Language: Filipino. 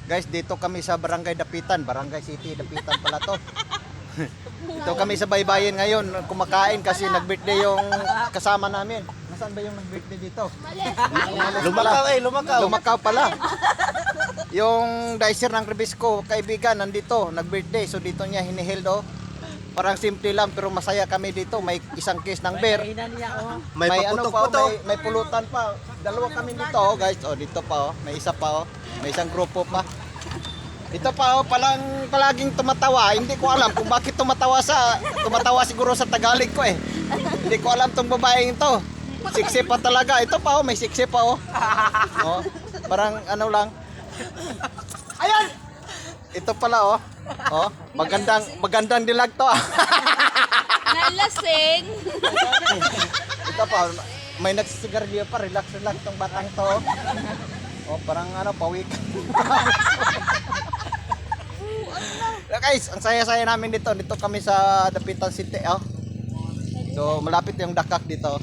Guys, dito kami sa Barangay Dapitan, Barangay City Dapitan pala to. Dito kami sa baybayin ngayon, kumakain kasi nag-birthday yung kasama namin. Nasaan ba yung nag-birthday dito? Lumakaw pala. Yung dicer ng Rebisco, kaibigan, nandito, nag-birthday. So dito niya hiniheld oh. Parang simple lang pero masaya kami dito. May isang case ng beer. May ano pa, may pulutan pa. Dalawa kami dito oh, guys. Oh, dito pa oh. May isa pa oh. May isang grupo pa. Ito pa oh, palaging tumatawa. Hindi ko alam kung bakit tumatawa siguro sa Tagalog ko eh. Hindi ko alam tong babaeng ito. Siksi pa talaga. Ito pa oh, may siksi pa oh. Oh, parang ano lang. Ayan. Ito pala oh. Oh, magandang dilag to. Nalasing. Ito pa, may nagsisigarilyo pa, relax tong batang to. Oh, parang ano, pawik. Guys, ang saya-saya namin dito. Dito kami sa Dapitan City, oh. So, malapit yung dakak dito.